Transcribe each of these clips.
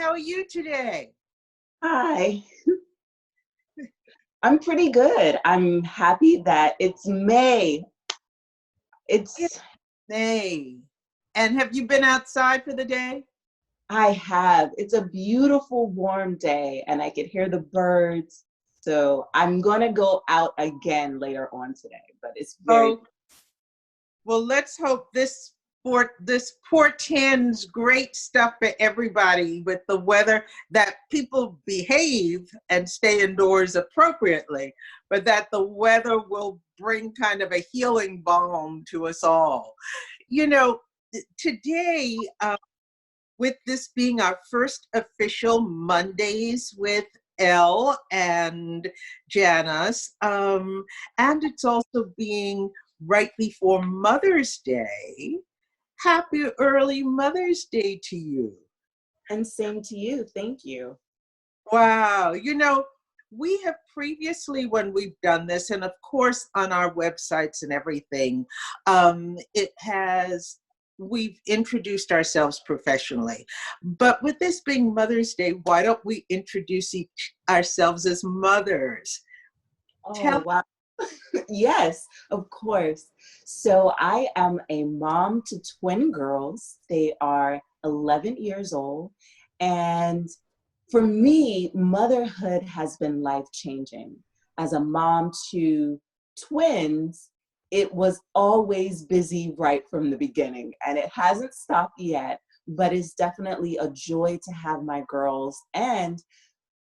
How are you today? Hi, I'm pretty good. I'm happy that it's May. It's It's, May. And have you been outside for the day? I have, it's a beautiful warm day and I could hear the birds. So I'm gonna go out again later on today, but it's very, Oh, well, let's hope this portends great stuff for everybody with the weather, that people behave and stay indoors appropriately, but that the weather will bring kind of a healing balm to us all. You know, today, with this being our first official Mondays with Elle and Janus, and it's also being right before Mother's Day. Happy early Mother's Day to you. and same to you. Thank you. Wow. We have previously, when we've done this, and of course on our websites and everything, we've introduced ourselves professionally. But with this being Mother's Day, why don't we introduce ourselves as mothers? Oh, Tell. wow. Yes, of course. So I am a mom to twin girls. They are 11 years old. And for me, motherhood has been life-changing. As a mom to twins, it was always busy right from the beginning, and it hasn't stopped yet, but it's definitely a joy to have my girls, and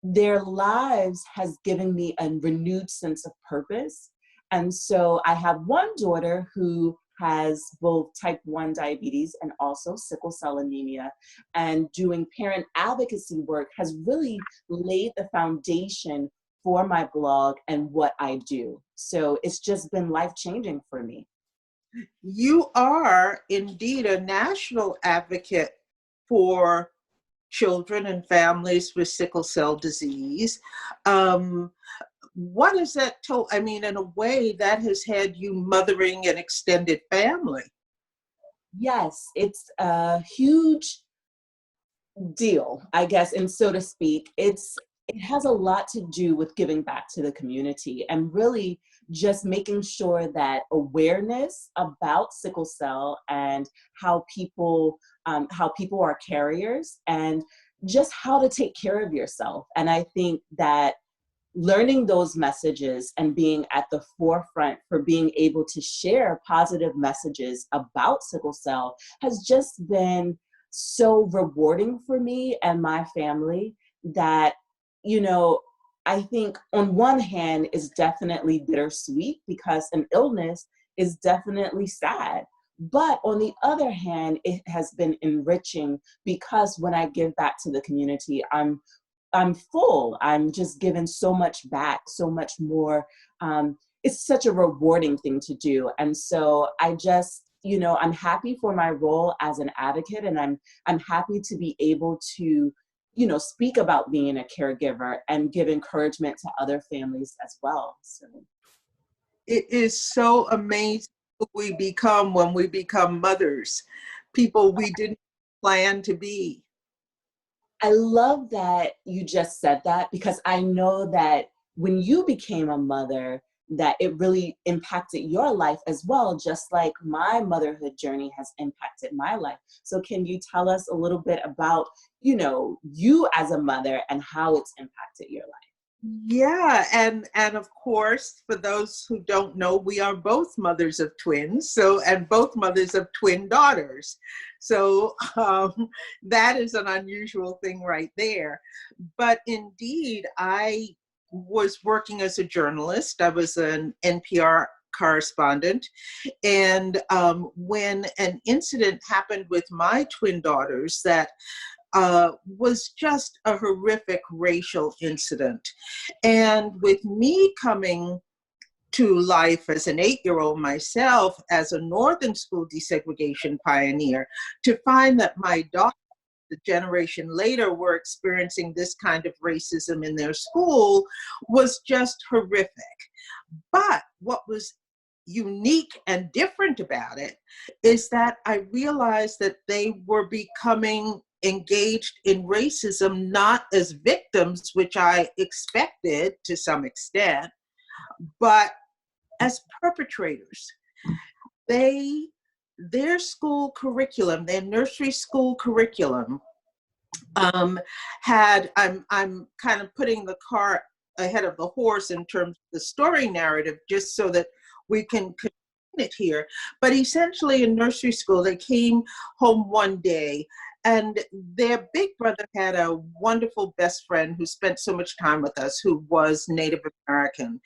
their lives has given me a renewed sense of purpose. And so I have one daughter who has both type 1 diabetes and also sickle cell anemia. And doing parent advocacy work has really laid the foundation for my blog and what I do. So it's just been life-changing for me. You are indeed a national advocate for children and families with sickle cell disease. Um, what is that told? I mean, in a way, that has had you mothering an extended family. Yes, it's a huge deal, I guess, and so to speak. It has a lot to do with giving back to the community and really just making sure that awareness about sickle cell and how people are carriers and just how to take care of yourself. And I think that learning those messages and being at the forefront for being able to share positive messages about sickle cell has just been so rewarding for me and my family that, you know, I think on one hand is definitely bittersweet because an illness is definitely sad. But on the other hand, it has been enriching because when I give back to the community, I'm full. I'm just given so much back, so much more. It's such a rewarding thing to do. And so I just, I'm happy for my role as an advocate, and I'm happy to be able to, speak about being a caregiver and give encouragement to other families as well. So It is so amazing who we become when we become mothers, people we didn't plan to be. I love that you just said that because I know that when you became a mother, that it really impacted your life as well, just like my motherhood journey has impacted my life. So can you tell us a little bit about, you as a mother and how it's impacted your life? Yeah, and of course, for those who don't know, we are both mothers of twins, and both mothers of twin daughters. So that is an unusual thing right there. But indeed, I was working as a journalist. I was an NPR correspondent, and when an incident happened with my twin daughters that was just a horrific racial incident. And with me coming to life as an 8-year-old myself, as a northern school desegregation pioneer, to find that my daughters, the generation later, were experiencing this kind of racism in their school was just horrific. But what was unique and different about it is that I realized that they were becoming engaged in racism not as victims, which I expected to some extent, but as perpetrators. Their school curriculum, their nursery school curriculum, I'm kind of putting the cart ahead of the horse in terms of the story narrative, just so that we can continue it here. But essentially in nursery school, they came home one day and their big brother had a wonderful best friend who spent so much time with us, who was Native American.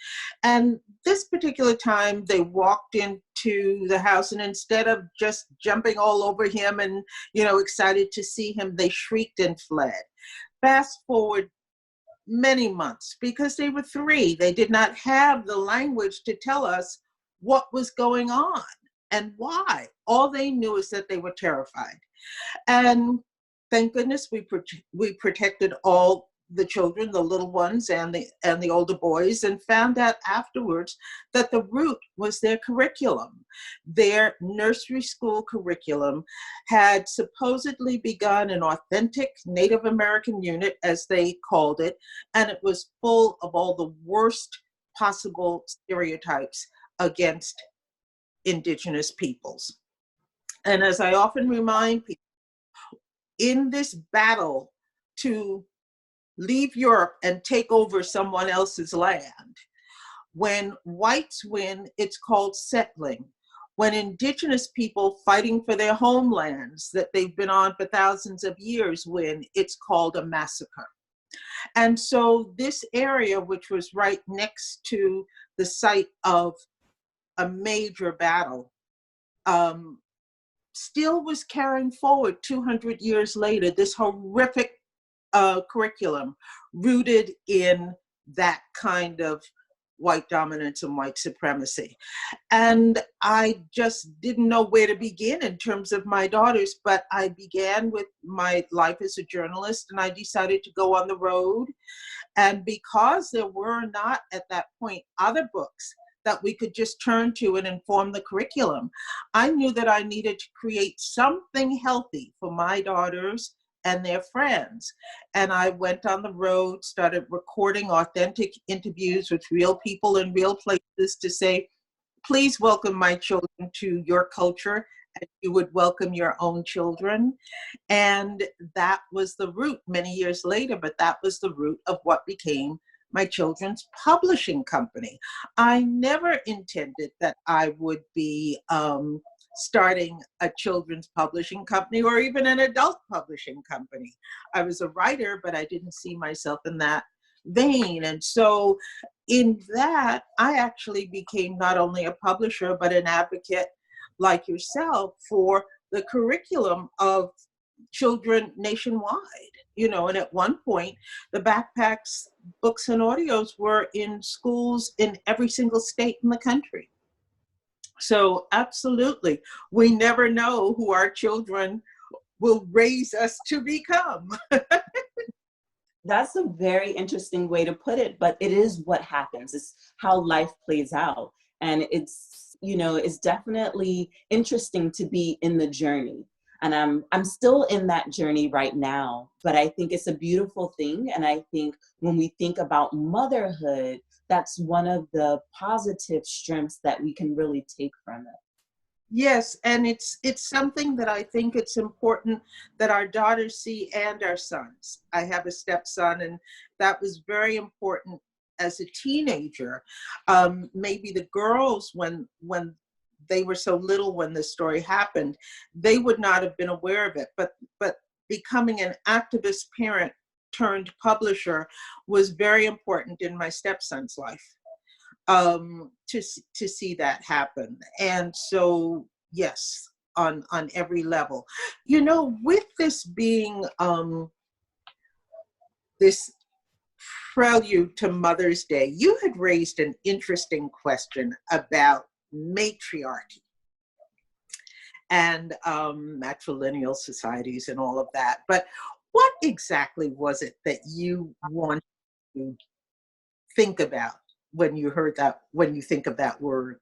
And this particular time they walked into the house, and instead of just jumping all over him and, excited to see him, they shrieked and fled. Fast forward many months, because they were 3, they did not have the language to tell us what was going on and why. All they knew is that they were terrified. And thank goodness we protected all the children, the little ones and the older boys, and found out afterwards that the root was their curriculum. Their nursery school curriculum had supposedly begun an authentic Native American unit, as they called it, and it was full of all the worst possible stereotypes against Indigenous peoples. And as I often remind people, in this battle to leave Europe and take over someone else's land, when whites win, it's called settling. When Indigenous people fighting for their homelands that they've been on for thousands of years win, it's called a massacre. And so this area, which was right next to the site of a major battle, still was carrying forward 200 years later, this horrific curriculum rooted in that kind of white dominance and white supremacy. And I just didn't know where to begin in terms of my daughters, but I began with my life as a journalist, and I decided to go on the road. And because there were not at that point other books that we could just turn to and inform the curriculum, I knew that I needed to create something healthy for my daughters and their friends. And I went on the road, started recording authentic interviews with real people in real places to say, please welcome my children to your culture as you would welcome your own children. And that was the root many years later, but that was the root of what became my children's publishing company. I never intended that I would be starting a children's publishing company or even an adult publishing company. I was a writer, but I didn't see myself in that vein. And so in that, I actually became not only a publisher, but an advocate like yourself for the curriculum of children nationwide. And at one point, the backpacks, books, and audios were in schools in every single state in the country. So absolutely, we never know who our children will raise us to become. That's a very interesting way to put it, but it is what happens. It's how life plays out. And it's definitely interesting to be in the journey. And I'm still in that journey right now, but I think it's a beautiful thing. And I think when we think about motherhood, that's one of the positive strengths that we can really take from it. Yes, and it's something that I think it's important that our daughters see, and our sons. I have a stepson, and that was very important as a teenager. Maybe the girls, when they were so little when this story happened, they would not have been aware of it. But becoming an activist parent turned publisher was very important in my stepson's life, to see that happen. And so, yes, on every level. With this being this prelude to Mother's Day, you had raised an interesting question about matriarchy and matrilineal societies and all of that. But what exactly was it that you wanted to think about when you think of that word?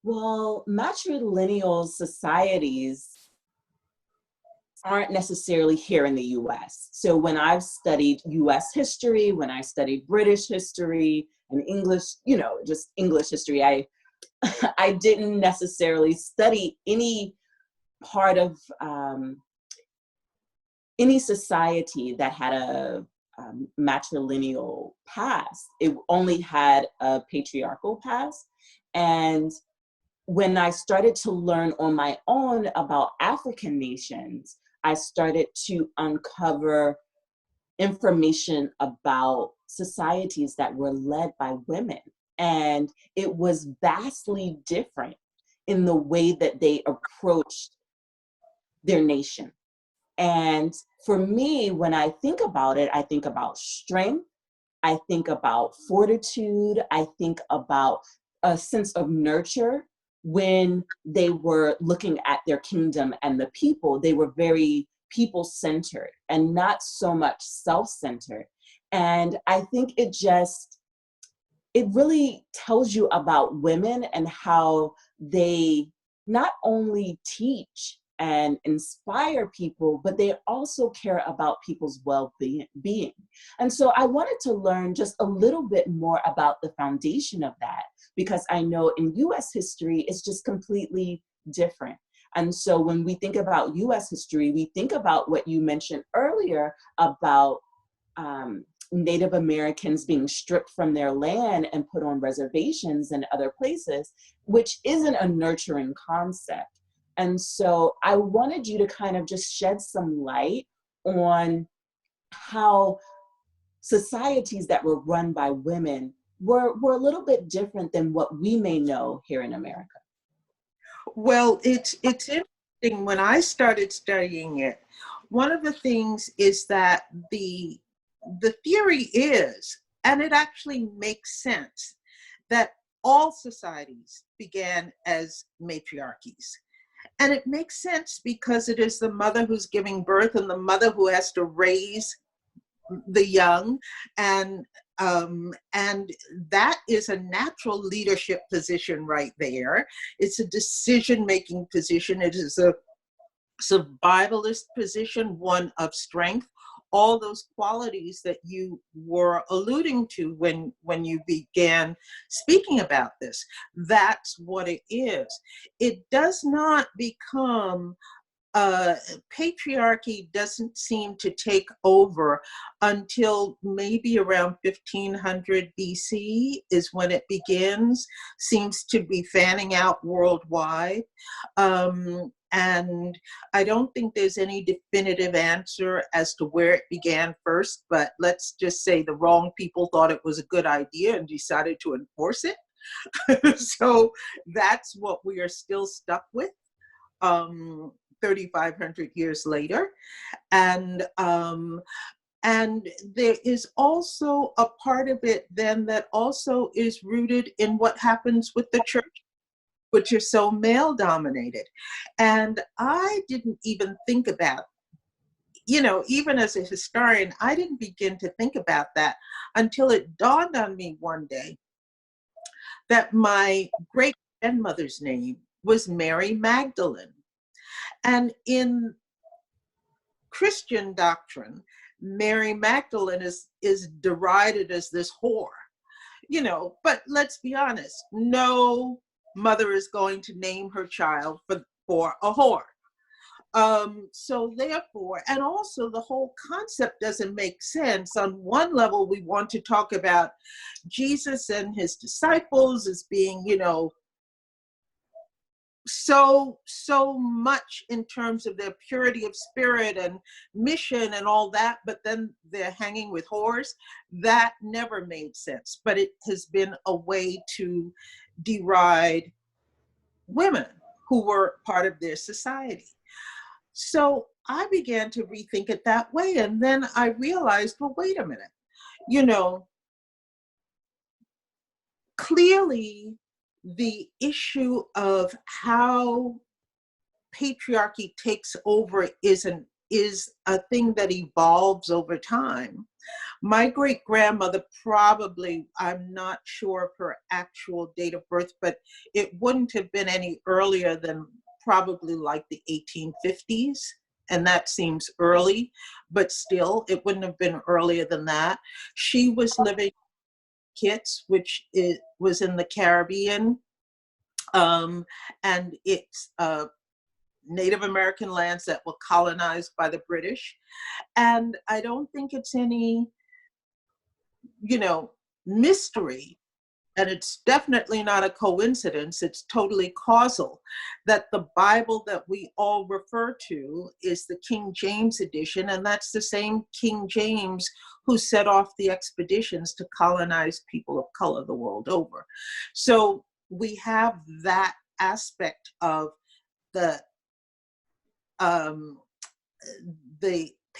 Well, matrilineal societies, aren't necessarily here in the US. So when I've studied US history, when I studied British history and English, just English history, I I didn't necessarily study any part of any society that had a matrilineal past. It only had a patriarchal past. And when I started to learn on my own about African nations, I started to uncover information about societies that were led by women. And it was vastly different in the way that they approached their nation. And for me, when I think about it, I think about strength, I think about fortitude, I think about a sense of nurture. When they were looking at their kingdom and the people, they were very people-centered and not so much self-centered. And I think it really tells you about women and how they not only teach and inspire people, but they also care about people's well-being. And so I wanted to learn just a little bit more about the foundation of that, because I know in US history, it's just completely different. And so when we think about US history, we think about what you mentioned earlier about Native Americans being stripped from their land and put on reservations and other places, which isn't a nurturing concept. And so I wanted you to kind of just shed some light on how societies that were run by women were a little bit different than what we may know here in America. Well, it's interesting. When I started studying it, one of the things is that the theory is, and it actually makes sense, that all societies began as matriarchies. And it makes sense because it is the mother who's giving birth and the mother who has to raise the young, and that is a natural leadership position right there. It's a decision-making position. It is a survivalist position, one of strength. All those qualities that you were alluding to when you began speaking about this. That's what it is. It does not become patriarchy doesn't seem to take over until maybe around 1500 BC is when it begins, seems to be fanning out worldwide. And I don't think there's any definitive answer as to where it began first, but let's just say the wrong people thought it was a good idea and decided to enforce it. So that's what we are still stuck with. 3,500 years later. And there is also a part of it then that also is rooted in what happens with the church, which is so male dominated. And I didn't even think about, even as a historian, I didn't begin to think about that until it dawned on me one day that my great grandmother's name was Mary Magdalene. And in Christian doctrine, Mary Magdalene is derided as this whore, but let's be honest, no mother is going to name her child for a whore. So therefore, and also the whole concept doesn't make sense. On one level, we want to talk about Jesus and his disciples as being, so much in terms of their purity of spirit and mission and all that, but then they're hanging with whores. That never made sense, but it has been a way to deride women who were part of their society. So I began to rethink it that way, and then I realized, well, wait a minute, clearly the issue of how patriarchy takes over is a thing that evolves over time. My great grandmother probably, I'm not sure of her actual date of birth, but it wouldn't have been any earlier than probably like the 1850s. and that seems early, but still, it wouldn't have been earlier than that. She was living in Kitts, which was in the Caribbean, and it's Native American lands that were colonized by the British. And I don't think it's any, mystery, and it's definitely not a coincidence, it's totally causal, that the Bible that we all refer to is the King James edition, and that's the same King James who set off the expeditions to colonize people of color the world over. So we have that aspect of the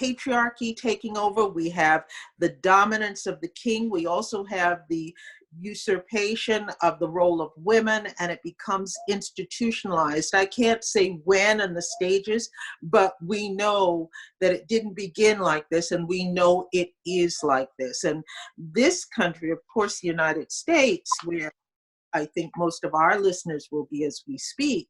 patriarchy taking over. We have the dominance of the king. We also have the usurpation of the role of women, and it becomes institutionalized. I can't say when and the stages, but we know that it didn't begin like this, and we know it is like this. And this country, of course, the United States, where I think most of our listeners will be as we speak,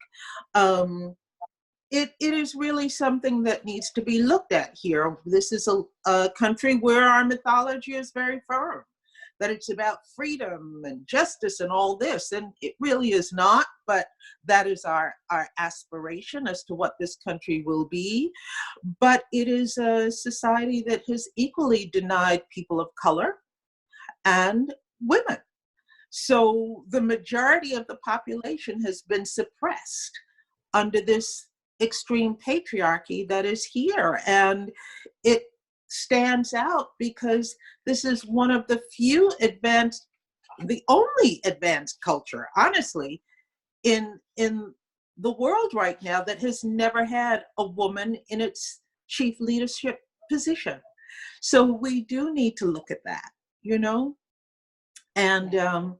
it is really something that needs to be looked at here. This is a country where our mythology is very firm, that it's about freedom and justice and all this, and it really is not, but that is our aspiration as to what this country will be. But it is a society that has equally denied people of color and women. So the majority of the population has been suppressed under this extreme patriarchy that is here. And it stands out because this is one of the few advanced, the only advanced culture, honestly, in the world right now that has never had a woman in its chief leadership position. So we do need to look at that, and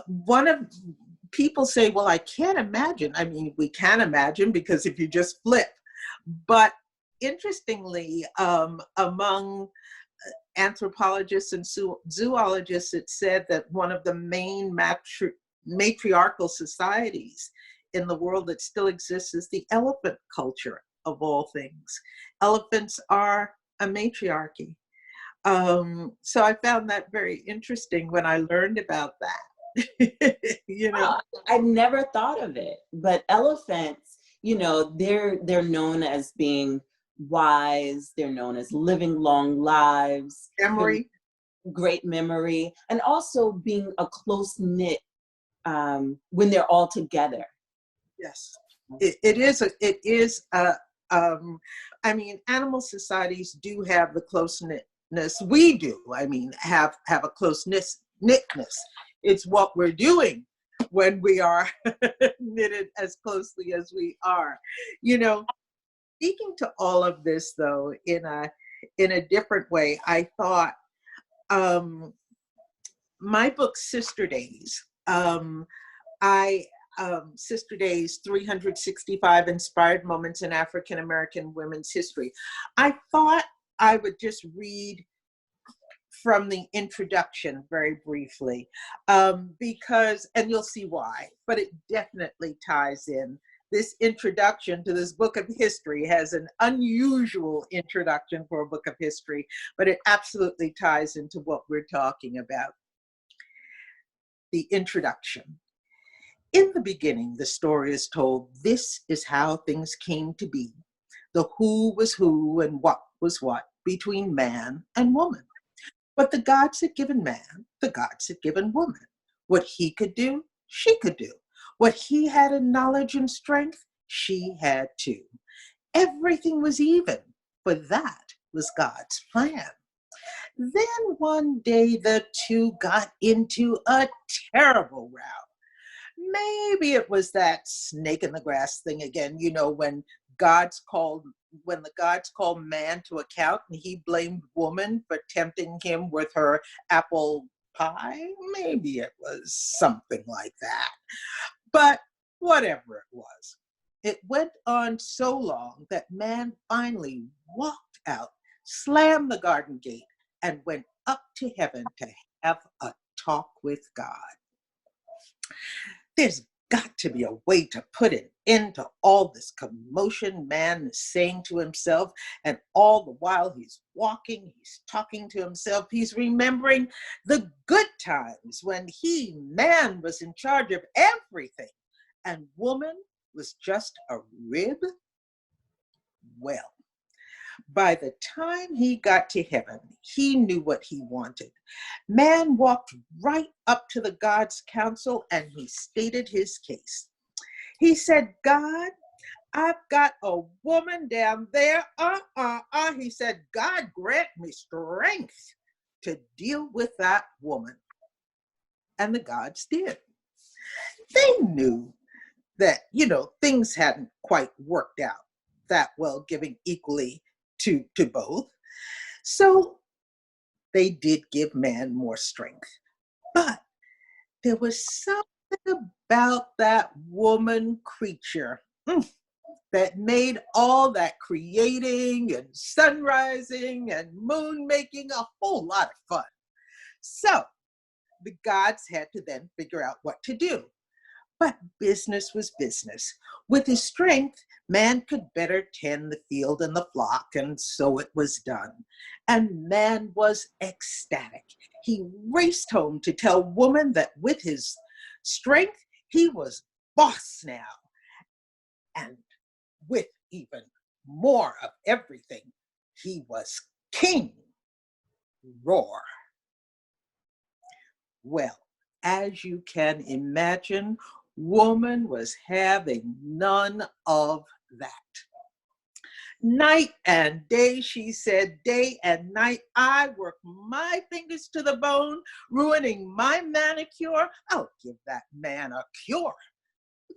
one of people say, well, I can't imagine. I mean, we can imagine, because if you just flip. But interestingly, among anthropologists and zoologists, it said that one of the main matriarchal societies in the world that still exists is the elephant culture, of all things. Elephants are a matriarchy. So I found that very interesting when I learned about that. I never thought of it, but elephants, they're known as being wise. They're known as living long lives, Memory, great memory, and also being a close knit when they're all together. Yes, it is. I mean, animal societies do have the close knitness. We do. I mean, have a close knitness. It's what we're doing when we are knitted as closely as we are. Speaking to all of this, though, in a different way, I thought my book, Sister Days, Sister Days, 365 Inspired Moments in African American Women's History. I thought I would just read from the introduction very briefly, because, and you'll see why, but it definitely ties in. This introduction to this book of history has an unusual introduction for a book of history, but it absolutely ties into what we're talking about. The introduction. In the beginning, the story is told, this is how things came to be. The who was who and what was what between man and woman. But the gods had given man, the gods had given woman. What he could do, she could do. What he had in knowledge and strength, she had too. Everything was even, for that was God's plan. Then one day the two got into a terrible row. Maybe it was that snake in the grass thing again, when the gods called man to account and he blamed woman for tempting him with her apple pie. Maybe it was something like that. But whatever it was, it went on so long that man finally walked out, slammed the garden gate, and went up to heaven to have a talk with God. There's got to be a way to put an into all this commotion man is saying to himself, and all the while he's walking, he's talking to himself, he's remembering the good times when he, man, was in charge of everything and woman was just a rib. Well, by the time he got to heaven, he knew what he wanted. Man walked right up to the God's council and he stated his case. He said, God, I've got a woman down there. He said, God grant me strength to deal with that woman. And the gods did. They knew that, things hadn't quite worked out that well, giving equally to both. So they did give man more strength. But there was something about that woman creature that made all that creating and sun rising and moon making a whole lot of fun. So the gods had to then figure out what to do. But business was business. With his strength, man could better tend the field and the flock, and so it was done. And man was ecstatic. He raced home to tell woman that with his strength, he was boss now. And with even more of everything, he was king. Roar. Well, as you can imagine, woman was having none of that. Night and day, she said, day and night, I work my fingers to the bone, ruining my manicure. I'll give that man a cure.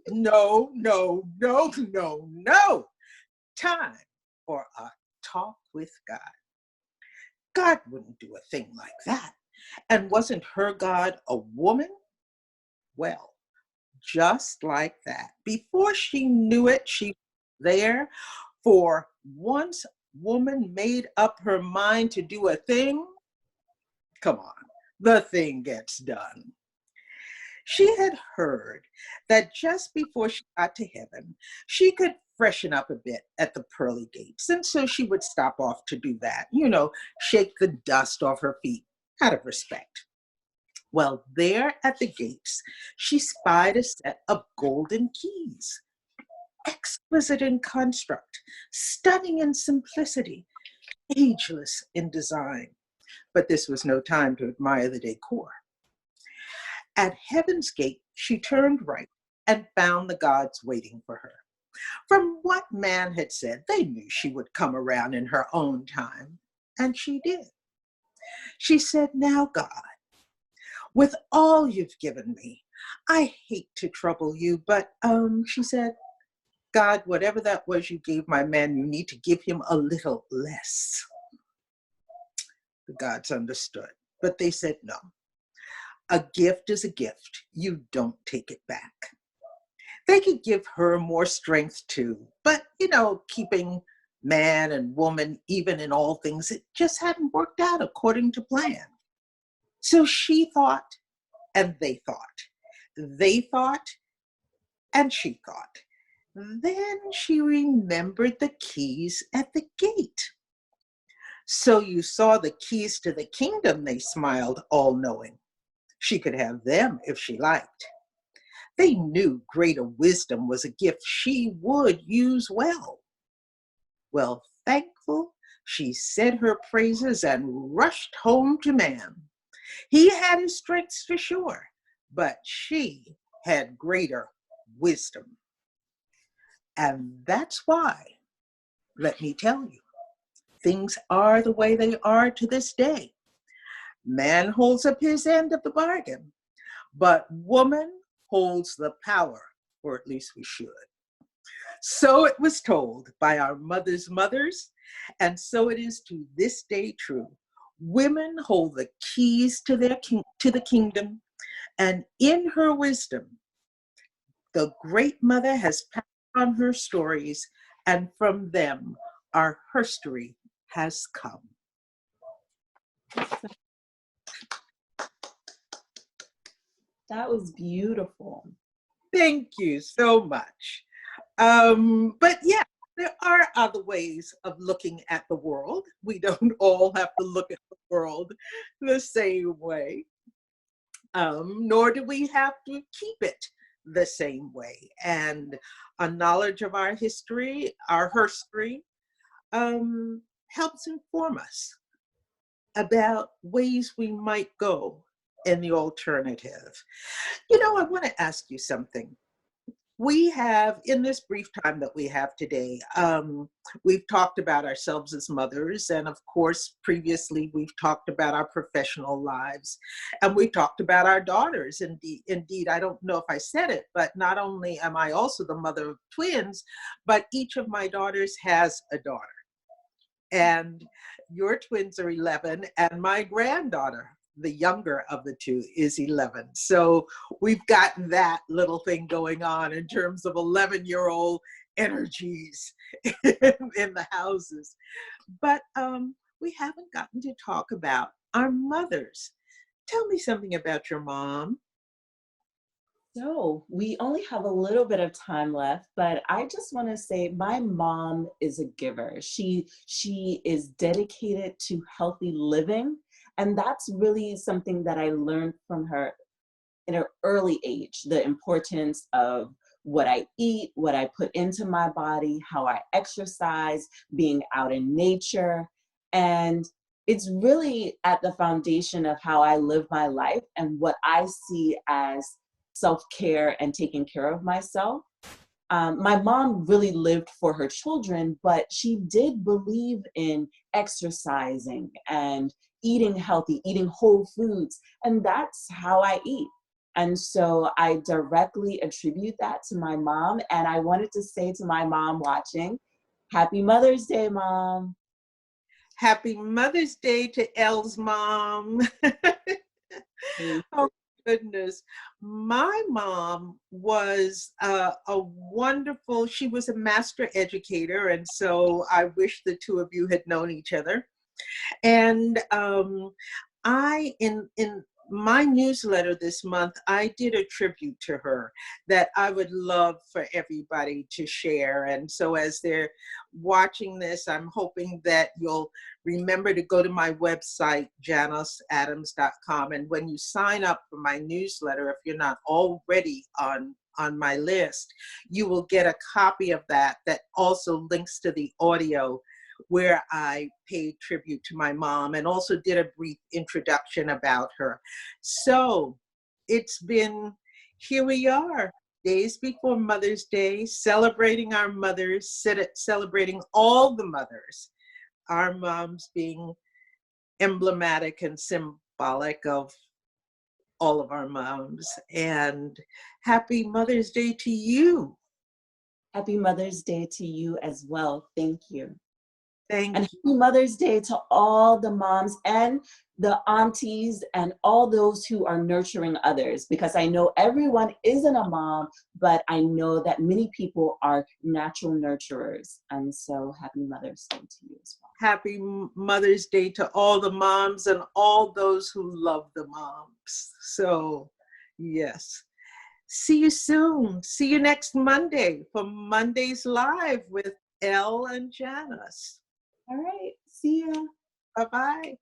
No, no, no, no, no. Time for a talk with God. God wouldn't do a thing like that. And wasn't her God a woman? Well, just like that. Before she knew it, she was there. For once woman made up her mind to do a thing, come on, the thing gets done. She had heard that just before she got to heaven, she could freshen up a bit at the pearly gates. And so she would stop off to do that, shake the dust off her feet out of respect. Well, there at the gates, she spied a set of golden keys, exquisite in construct, stunning in simplicity, ageless in design. But this was no time to admire the decor. At heaven's gate, she turned right and found the gods waiting for her. From what man had said, they knew she would come around in her own time, and she did. She said, now, God, with all you've given me, I hate to trouble you, but, she said, God, whatever that was you gave my man, you need to give him a little less. The gods understood, but they said no. A gift is a gift. You don't take it back. They could give her more strength too, but, keeping man and woman even in all things, it just hadn't worked out according to plan. So she thought, and they thought. They thought, and she thought. Then she remembered the keys at the gate. So you saw the keys to the kingdom, they smiled, all knowing. She could have them if she liked. They knew greater wisdom was a gift she would use well. Well, thankful, she said her praises and rushed home to man. He had his strengths for sure, but she had greater wisdom. And that's why, let me tell you, things are the way they are to this day. Man holds up his end of the bargain, but woman holds the power, or at least we should. So it was told by our mothers' mothers, and so it is to this day true. Women hold the keys to the kingdom, and in her wisdom, the great mother has passed on her stories, and from them our history has come. That was beautiful. Thank you so much. But yeah, there are other ways of looking at the world. We don't all have to look at the world the same way, nor do we have to keep it the same way. And a knowledge of our history, our herstory, helps inform us about ways we might go in the alternative. You know, I want to ask you something. We have, in this brief time that we have today, we've talked about ourselves as mothers, and of course, previously we've talked about our professional lives, and we talked about our daughters. Indeed, I don't know if I said it, but not only am I also the mother of twins, but each of my daughters has a daughter. And your twins are 11, and my granddaughter, the younger of the two, is 11. So we've got that little thing going on in terms of 11-year-old energies in the houses. But we haven't gotten to talk about our mothers. Tell me something about your mom. So we only have a little bit of time left, but I just want to say my mom is a giver. She is dedicated to healthy living, and that's really something that I learned from her in an early age, the importance of what I eat, what I put into my body, how I exercise, being out in nature. And it's really at the foundation of how I live my life and what I see as self-care and taking care of myself. My mom really lived for her children, but she did believe in exercising and eating healthy, eating whole foods, and that's how I eat. And so I directly attribute that to my mom. And I wanted to say to my mom watching, Happy Mother's Day, Mom. Happy Mother's Day to Elle's mom. Oh, goodness. My mom was a wonderful, she was a master educator. And so I wish the two of you had known each other. And in my newsletter this month, I did a tribute to her that I would love for everybody to share. And so as they're watching this, I'm hoping that you'll remember to go to my website, janusadams.com. And when you sign up for my newsletter, if you're not already on my list, you will get a copy of that also links to the audio where I paid tribute to my mom and also did a brief introduction about her. So it's been, here we are, days before Mother's Day, celebrating our mothers, celebrating all the mothers, our moms being emblematic and symbolic of all of our moms. And happy Mother's Day to you. Happy Mother's Day to you as well. Thank you. Thank And you. happy Mother's Day to all the moms and the aunties and all those who are nurturing others, because I know everyone isn't a mom, but I know that many people are natural nurturers. And so happy Mother's Day to you as well. Happy Mother's Day to all the moms and all those who love the moms. So, yes. See you soon. See you next Monday for Mondays Live with Elle and Janus. All right. See ya. Bye-bye.